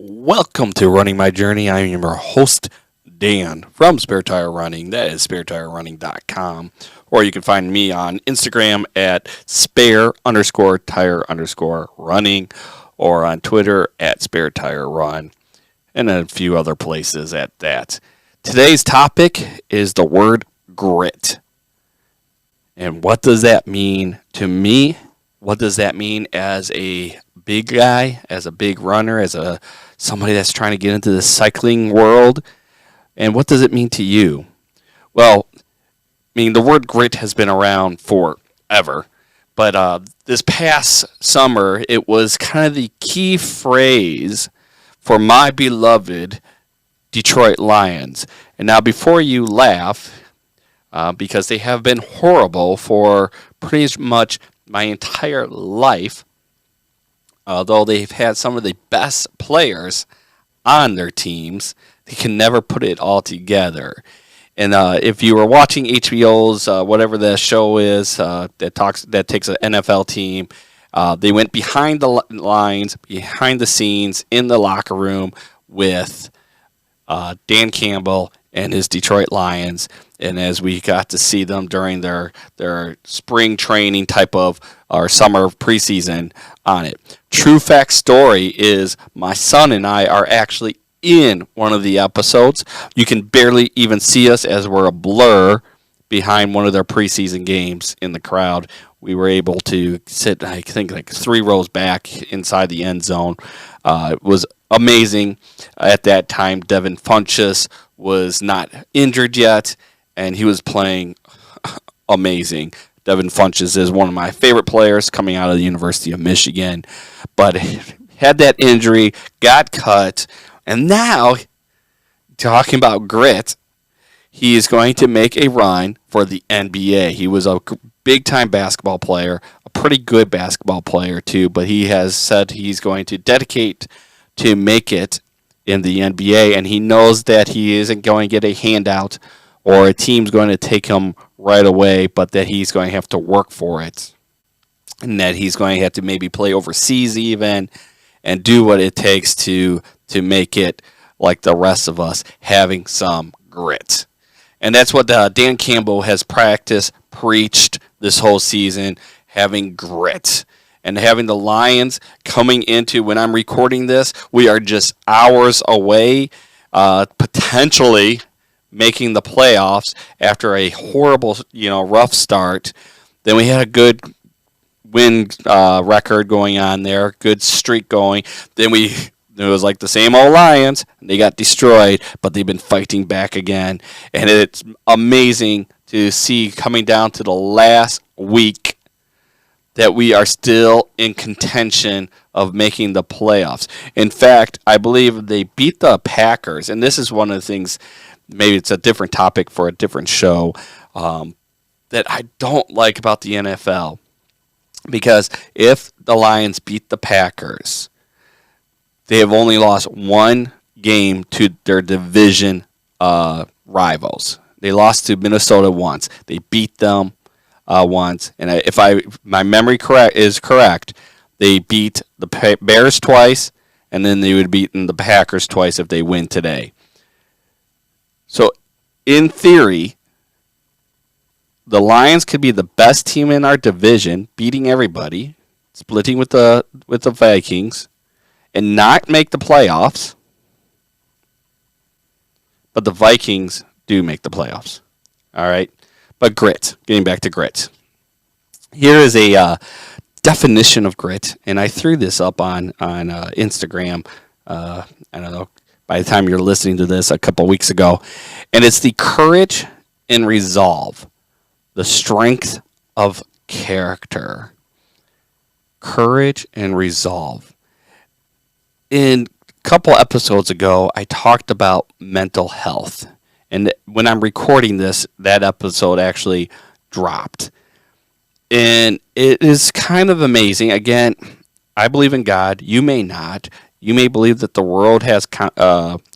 Welcome to Running My Journey. I am your host, Dan from Spare Tire Running. That is sparetirerunning.com. Or you can find me on Instagram at spare_tire_running or on Twitter at sparetirerun and a few other places at that. Today's topic is the word grit. And what does that mean to me? What does that mean as a big guy, as a big runner, as somebody that's trying to get into the cycling world? And what does it mean to you? Well, the word grit has been around forever. But this past summer, it was kind of the key phrase for my beloved Detroit Lions. And now before you laugh, because they have been horrible for pretty much my entire life, although they've had some of the best players on their teams, they can never put it all together. And if you were watching HBO's whatever the show is that takes an NFL team, they went behind the lines, behind the scenes, in the locker room with Dan Campbell and his Detroit Lions. And as we got to see them during their spring training type of, or summer preseason on it. True fact story is my son and I are actually in one of the episodes. You can barely even see us as we're a blur behind one of their preseason games in the crowd. We were able to sit, I think, like 3 rows back inside the end zone. It was amazing. At that time, Devin Funchess was not injured yet, and he was playing amazing. Devin Funchess is one of my favorite players coming out of the University of Michigan, but had that injury, got cut, and now, talking about grit, he is going to make a run for the NBA. He was a big-time basketball player, a pretty good basketball player too, but he has said he's going to dedicate to make it in the NBA, and he knows that he isn't going to get a handout or a team's going to take him right away, but that he's going to have to work for it, and that he's going to have to maybe play overseas even and do what it takes to make it like the rest of us, having some grit. And that's what Dan Campbell has preached this whole season, having grit. And having the Lions coming into, when I'm recording this, we are just hours away, potentially making the playoffs after a horrible, rough start. Then we had a good win record going on there, good streak going. Then it was like the same old Lions. They got destroyed, but they've been fighting back again. And it's amazing to see coming down to the last week that we are still in contention of making the playoffs. In fact, I believe they beat the Packers, and this is one of the things, maybe it's a different topic for a different show, that I don't like about the NFL. Because if the Lions beat the Packers, they have only lost one game to their division rivals. They lost to Minnesota once. They beat them once, and if my memory is correct, they beat the Bears twice, and then they would have beaten the Packers twice if they win today. So, in theory, the Lions could be the best team in our division, beating everybody, splitting with the Vikings, and not make the playoffs. But the Vikings do make the playoffs. All right. But grit, getting back to grit. Here is a definition of grit, and I threw this up on Instagram, I don't know, by the time you're listening to this, a couple weeks ago. And it's the courage and resolve, the strength of character. Courage and resolve. In a couple episodes ago, I talked about mental health. And when I'm recording this, that episode actually dropped. And it is kind of amazing. Again, I believe in God. You may not. You may believe that the world has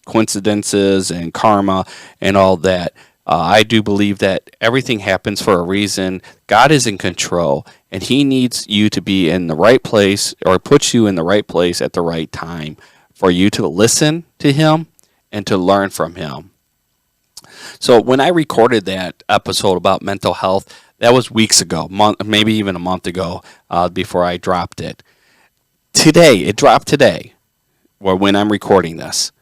coincidences and karma and all that. I do believe that everything happens for a reason. God is in control, and He needs you to be in the right place, or puts you in the right place at the right time for you to listen to him and to learn from him. So when I recorded that episode about mental health, that was weeks ago, maybe even a month ago, before I dropped it. Today, it dropped today, or when I'm recording this.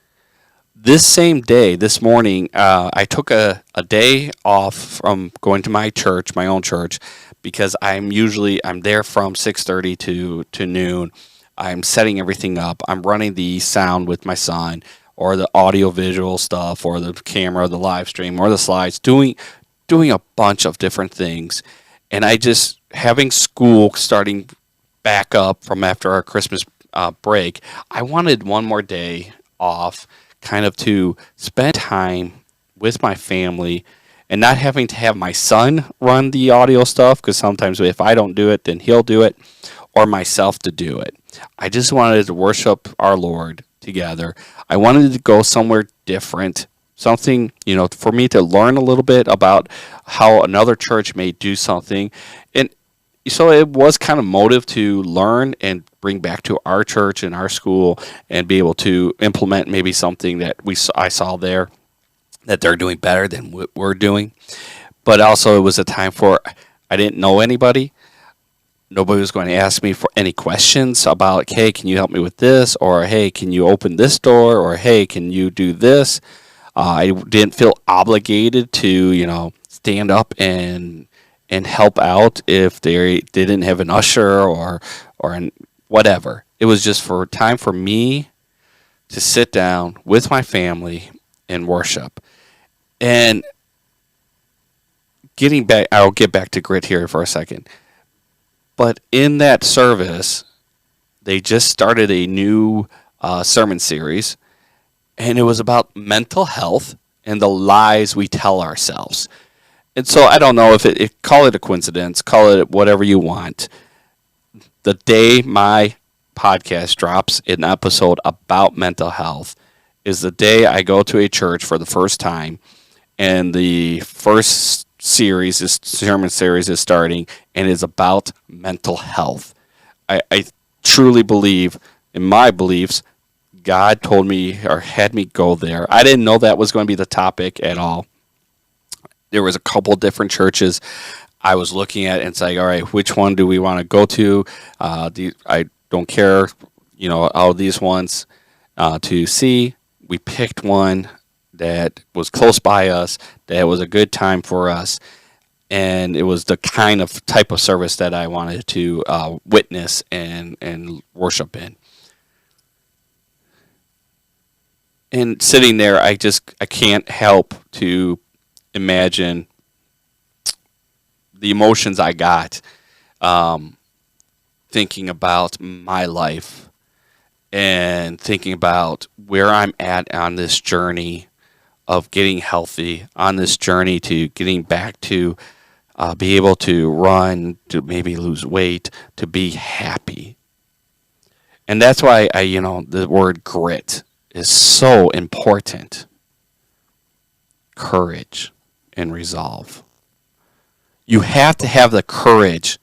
This same day, this morning, I took a day off from going to my church, my own church, because I'm there from 6:30 to noon. I'm setting everything up. I'm running the sound with my son, or the audio visual stuff, or the camera, the live stream, or the slides, doing a bunch of different things. And I just, having school starting back up from after our Christmas break, I wanted one more day off, kind of to spend time with my family and not having to have my son run the audio stuff, because sometimes if I don't do it, then he'll do it, or myself to do it. I just wanted to worship our Lord together. I wanted to go somewhere different, something, for me to learn a little bit about how another church may do something. And so it was kind of motive to learn and bring back to our church and our school and be able to implement maybe something that I saw there that they're doing better than what we're doing. But also it was a time for, I didn't know anybody. Nobody was going to ask me for any questions about, hey, can you help me with this? Or, hey, can you open this door? Or, hey, can you do this? I didn't feel obligated to, stand up and help out if they didn't have an usher or whatever. It was just for time for me to sit down with my family and worship. And getting back, I'll get back to grit here for a second. But in that service, they just started a new sermon series, and it was about mental health and the lies we tell ourselves. And so I don't know if call it a coincidence, call it whatever you want. The day my podcast drops an episode about mental health is the day I go to a church for the first time, and the first sermon series is starting, and is about mental health. I truly believe, in my beliefs, God told me or had me go there. I didn't know that was going to be the topic at all. There was a couple different churches I was looking at and saying, all right, which one do we want to go to? I don't care, all these ones to see. We picked one that was close by us, that was a good time for us, and it was the kind of type of service that I wanted to witness and worship in. And sitting there, I can't help to imagine the emotions I got thinking about my life and thinking about where I'm at on this journey of getting healthy, on this journey to getting back to be able to run, to maybe lose weight, to be happy. And that's why the word grit is so important. Courage and resolve. You have to have the courage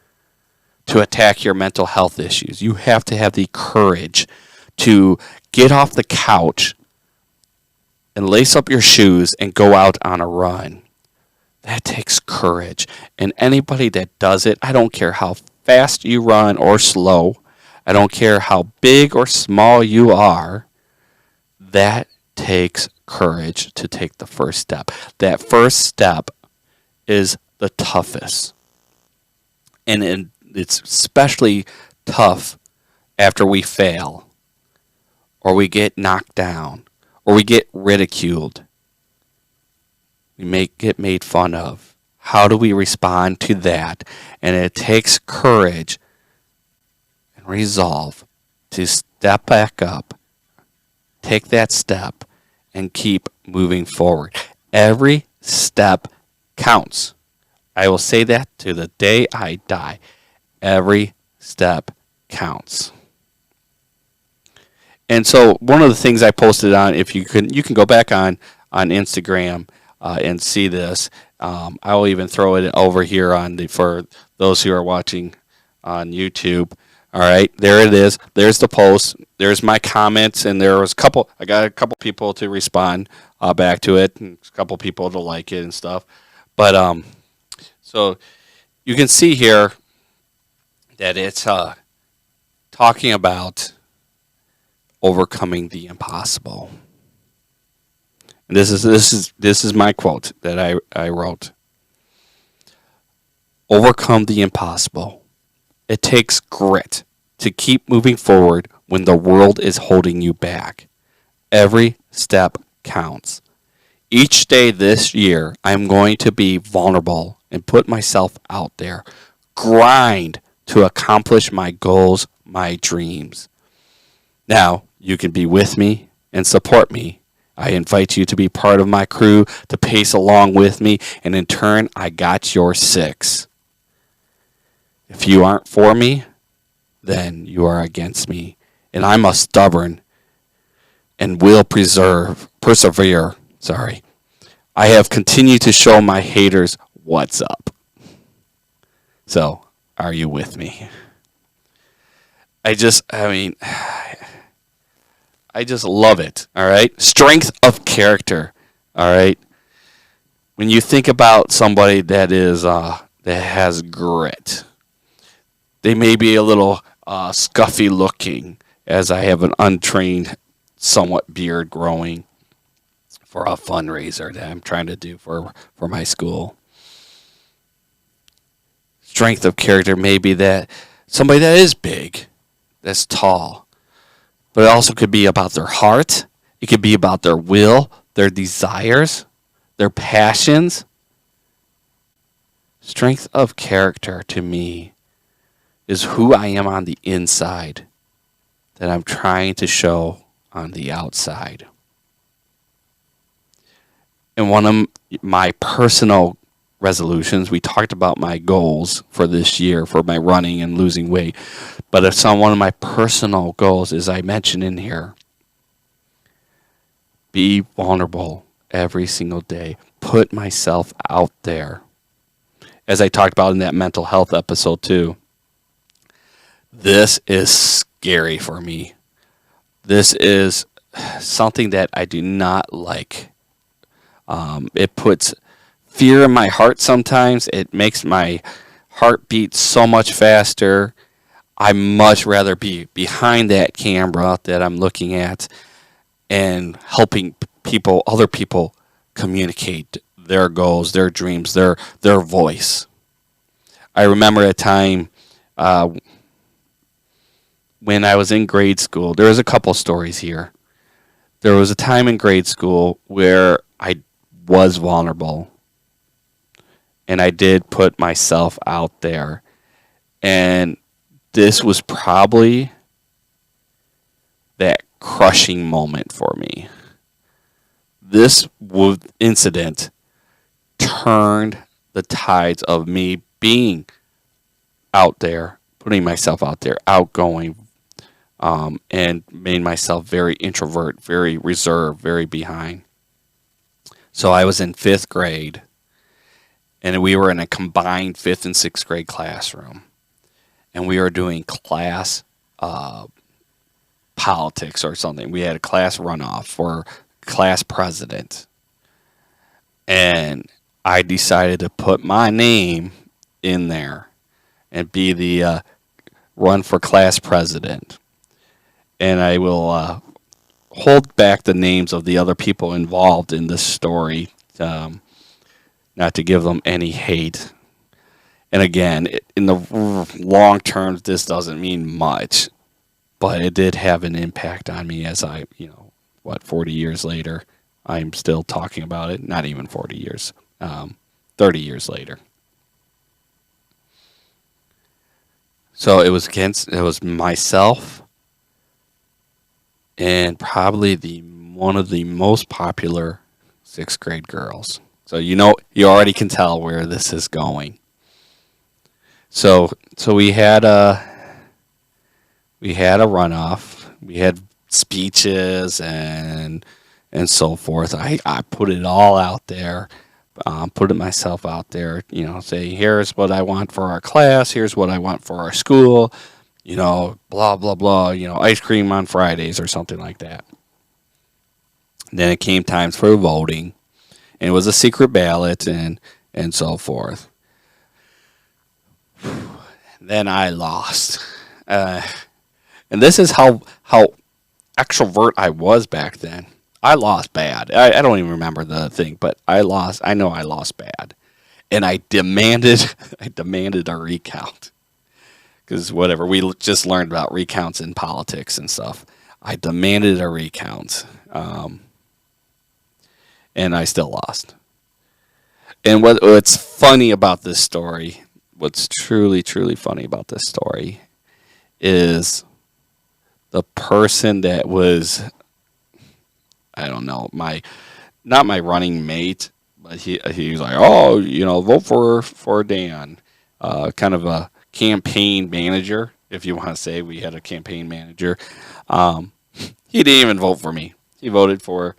to attack your mental health issues. You have to have the courage to get off the couch and lace up your shoes and go out on a run. That takes courage. And anybody that does it, I don't care how fast you run or slow, I don't care how big or small you are, that takes courage to take the first step. That first step is the toughest. And it's especially tough after we fail, or we get knocked down, or we get ridiculed. We may get made fun of. How do we respond to that? And it takes courage and resolve to step back up, take that step, and keep moving forward. Every step counts. I will say that to the day I die. Every step counts. And so one of the things I posted on, if you can go back on Instagram and see this. I will even throw it over here for those who are watching on YouTube. All right, there it is. There's the post. There's my comments, and there was a couple. I got a couple people to respond back to it, and a couple people to like it and stuff. But so you can see here that it's talking about overcoming the impossible. And this is my quote that I wrote. Overcome the impossible. It takes grit to keep moving forward when the world is holding you back. Every step counts. Each day this year, I'm going to be vulnerable and put myself out there. Grind to accomplish my goals, my dreams. Now, you can be with me and support me. I invite you to be part of my crew, to pace along with me, and in turn, I got your six. If you aren't for me, then you are against me. And I'm a stubborn and will persevere. I have continued to show my haters what's up. So, are you with me? I just love it. All right. Strength of character. All right. When you think about somebody that has grit, they may be a little scuffy looking, as I have an untrained, somewhat beard growing for a fundraiser that I'm trying to do for my school. Strength of character may be that somebody that is big, that's tall, but it also could be about their heart. It could be about their will, their desires, their passions. Strength of character to me is who I am on the inside that I'm trying to show on the outside. And one of my personal resolutions, we talked about my goals for this year for my running and losing weight, but one of my personal goals is, I mentioned in here, be vulnerable every single day. Put myself out there. As I talked about in that mental health episode too. This is scary for me. This is something that I do not like. It puts fear in my heart sometimes. It makes my heart beat so much faster. I much rather be behind that camera that I'm looking at and helping other people communicate their goals, their dreams, their voice. I remember a time when I was in grade school. There was a couple stories here. There was a time in grade school where I was vulnerable, and I did put myself out there. And this was probably that crushing moment for me. This incident turned the tides of me being out there, putting myself out there, outgoing, and made myself very introvert, very reserved, very behind. So I was in 5th grade, and we were in a combined 5th and 6th grade classroom. And we were doing class politics or something. We had a class runoff for class president. And I decided to put my name in there and be the run for class president. And I will hold back the names of the other people involved in this story, not to give them any hate. And again, in the long term, this doesn't mean much, but it did have an impact on me as 40 years later, I'm still talking about it. Not even 40 years, 30 years later. So it was myself and probably one of the most popular 6th grade girls. So you already can tell where this is going. So we had a runoff. We had speeches and so forth. I put it all out there, put it myself out there. Say, here's what I want for our class. Here's what I want for our school. blah, blah, blah, ice cream on Fridays or something like that. Then it came times for voting, and it was a secret ballot and so forth. Then I lost. Uh, and this is how extrovert I was back then. I lost bad. I don't even remember the thing, but I lost. I know I lost bad, and I demanded I demanded a recount because whatever we just learned about recounts in politics and stuff. I demanded a recount, and I still lost. And what's funny about this story, what's truly funny about this story, is the person that was, I don't know, not my running mate, but he was like, oh, vote for Dan, kind of a campaign manager, if you want to say we had a campaign manager. Um, he didn't even vote for me. He voted for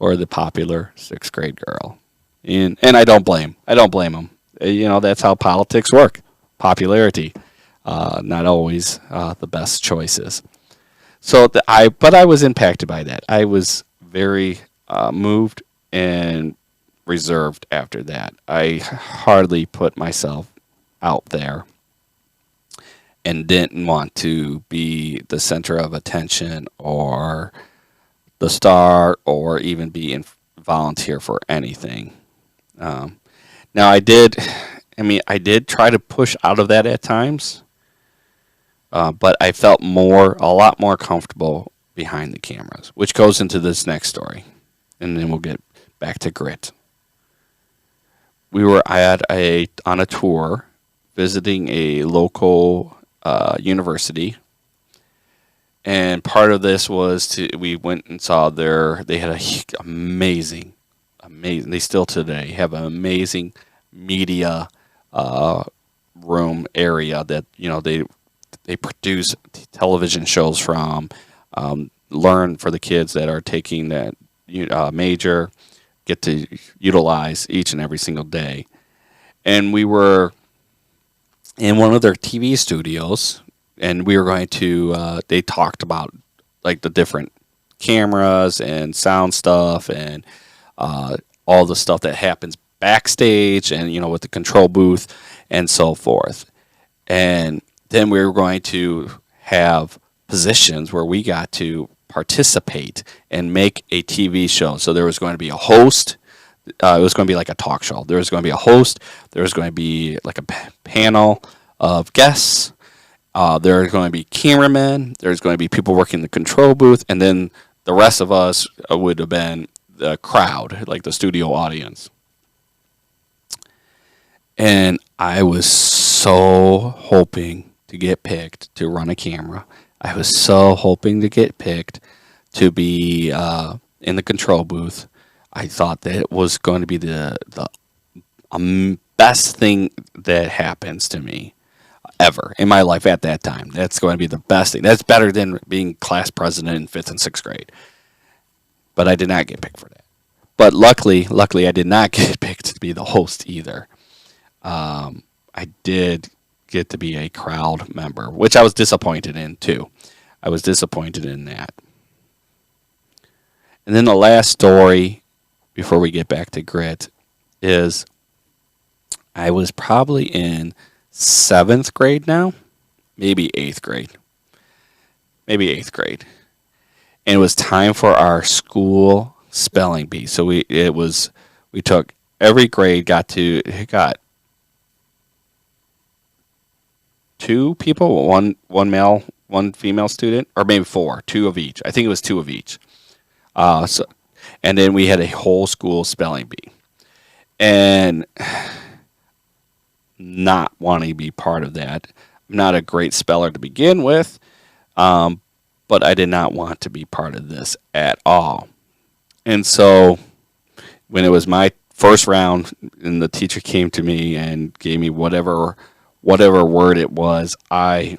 the popular sixth grade girl, and I don't blame. I don't blame him. That's how politics work. Popularity, not always the best choices. But I was impacted by that. I was very moved and reserved after that. I hardly put myself out there and didn't want to be the center of attention or the star or even be volunteer for anything. Um, Now I did try to push out of that at times, but I felt a lot more comfortable behind the cameras, which goes into this next story, and then we'll get back to grit. We were on a tour visiting a local university, and part of this was we went and saw they had a amazing, they still today have an amazing media uh, room area that they produce television shows from. Learn for the kids that are taking that major, get to utilize each and every single day. And we were in one of their TV studios, and we were going to. They talked about like the different cameras and sound stuff and all the stuff that happens backstage and with the control booth and so forth. And then we were going to have positions where we got to participate and make a TV show. So there was going to be a host. It was going to be like a talk show. There was going to be a host. There was going to be like a panel of guests. There was going to be cameramen. There's going to be people working the control booth. And then the rest of us would have been the crowd, like the studio audience. And I was so hoping to get picked to run a camera. I was so hoping to get picked to be in the control booth. I thought that it was going to be the best thing that happens to me ever in my life at that time. That's going to be the best thing. That's better than being class president in 5th and 6th grade. But I did not get picked for that. But luckily, I did not get picked to be the host either. I did get to be a crowd member, which I was disappointed in too. I was disappointed in that. And then the last story, before we get back to grit, is I was probably in 7th grade now, maybe 8th grade. And it was time for our school spelling bee. So we took every grade got 2 people, one male, one female student, or maybe 4, 2 of each. I think it was 2 of each. And then we had a whole school spelling bee, and not wanting to be part of that. I'm not a great speller to begin with, but I did not want to be part of this at all. And so when it was my first round and the teacher came to me and gave me whatever word it was, I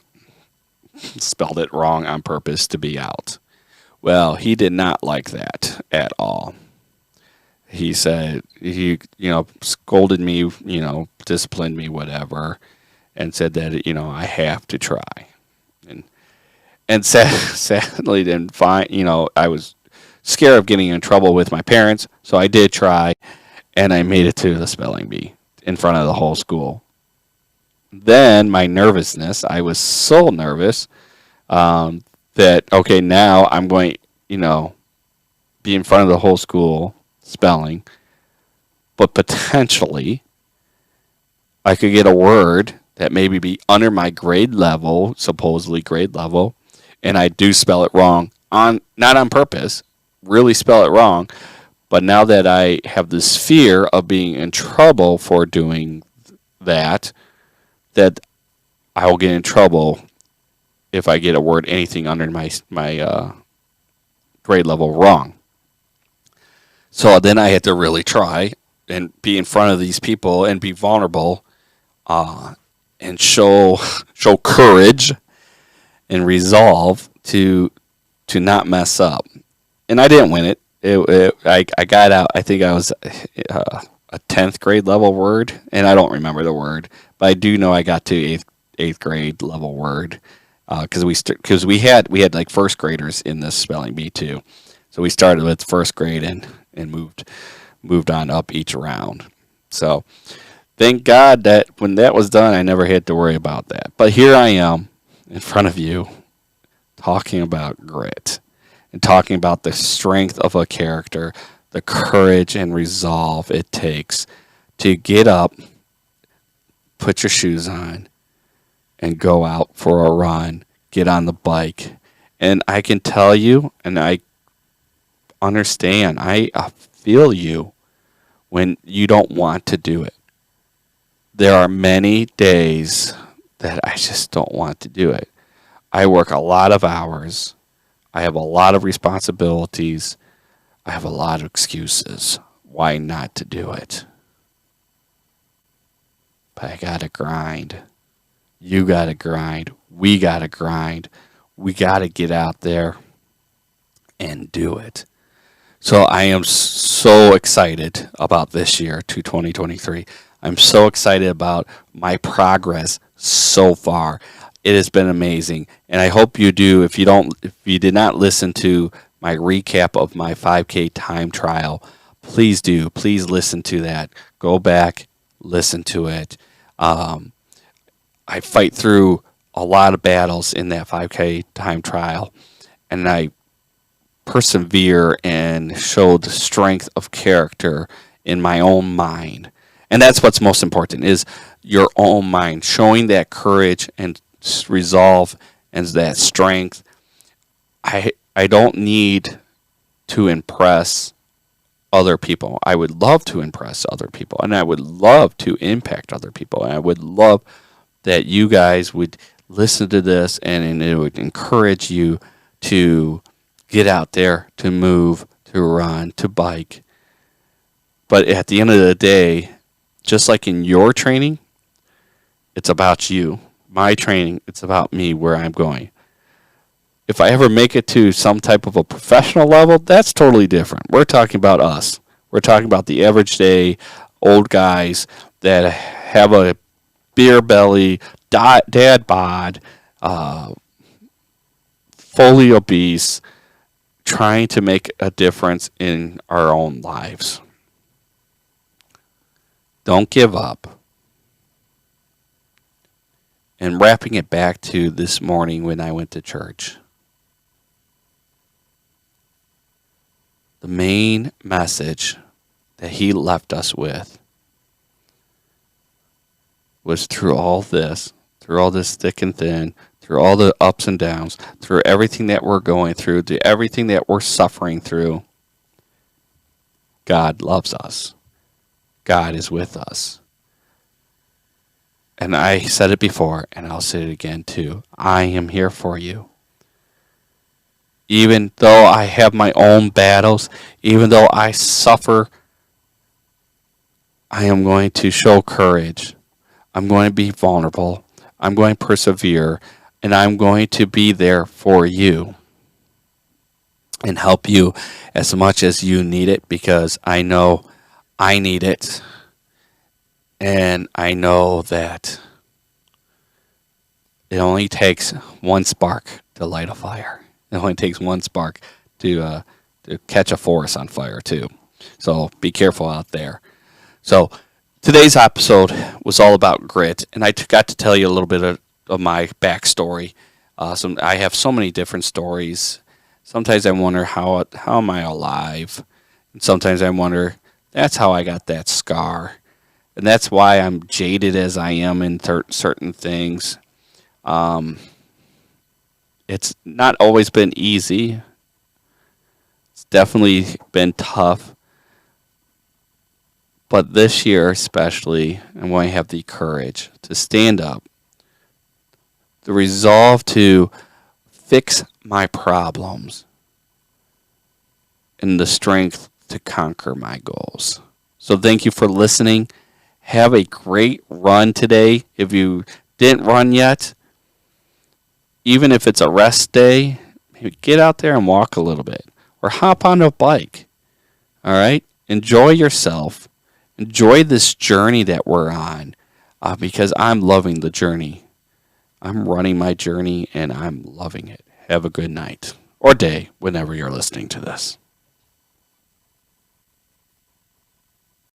spelled it wrong on purpose to be out. Well, he did not like that at all. He said, he scolded me, disciplined me, whatever, and said that, I have to try. And sadly didn't find, I was scared of getting in trouble with my parents, so I did try, and I made it to the spelling bee in front of the whole school. Then my nervousness, I was so nervous that, okay, now I'm going, be in front of the whole school spelling, but potentially I could get a word that maybe be under my grade level, supposedly grade level, and I do spell it wrong, not on purpose, really spell it wrong. But now that I have this fear of being in trouble for doing that, that I will get in trouble if I get a word anything under my grade level wrong. So then I had to really try and be in front of these people and be vulnerable, and show courage and resolve to not mess up. And I didn't win it. I got out. I think I was a 10th grade level word, and I don't remember the word, but I do know I got to eighth grade level word, because we had like first graders in this spelling bee too. So we started with first grade and moved on up each round. So thank God that when that was done, I never had to worry about that. But here I am in front of you talking about grit and talking about the strength of a character, the courage and resolve it takes to get up, put your shoes on, and go out for a run, get on the bike. And I can tell you, and I understand, I feel you when you don't want to do it. There are many days that I just don't want to do it. I work a lot of hours. I have a lot of responsibilities. I have a lot of excuses why not to do it. But I gotta grind. You gotta grind. We gotta grind. We gotta get out there and do it. So I am so excited about this year, 2023. I'm so excited about my progress so far. It has been amazing, and I hope you do. If you did not listen to my recap of my 5K time trial, please do. Please listen to that. Go back, listen to it. I fight through a lot of battles in that 5K time trial, and I persevere and show the strength of character in my own mind. And that's what's most important, is your own mind, showing that courage and resolve and that strength. I don't need to impress other people. I would love to impress other people, and I would love to impact other people, and I would love that you guys would listen to this and it would encourage you to get out there, to move, to run, to bike. But at the end of the day, just like in your training, it's about you. My training, it's about me, where I'm going. If I ever make it to some type of a professional level, that's totally different. We're talking about us. We're talking about the average day old guys that have a beer belly, dad bod, fully obese, trying to make a difference in our own lives. Don't give up. And wrapping it back to this morning when I went to church, the main message that he left us with was through all this thick and thin, through all the ups and downs, through everything that we're going through, to everything that we're suffering through, God loves us. God is with us. And I said it before, and I'll say it again too. I am here for you. Even though I have my own battles, even though I suffer, I am going to show courage. I'm going to be vulnerable. I'm going to persevere. And I'm going to be there for you and help you as much as you need it, because I know I need it. And I know that It only takes one spark to light a fire. It only takes one spark to catch a forest on fire too. So be careful out there. So today's episode was all about grit, and I got to tell you a little bit of my backstory. I have so many different stories. Sometimes I wonder how am I alive, and sometimes I wonder that's how I got that scar, and that's why I'm jaded as I am in certain things. It's not always been easy. It's definitely been tough. But this year especially, I'm going to have the courage to stand up, the resolve to fix my problems, and the strength to conquer my goals. So thank you for listening. Have a great run today. If you didn't run yet, even if it's a rest day, maybe get out there and walk a little bit or hop on a bike. All right? Enjoy yourself. Enjoy this journey that we're on because I'm loving the journey. I'm running my journey and I'm loving it. Have a good night or day whenever you're listening to this.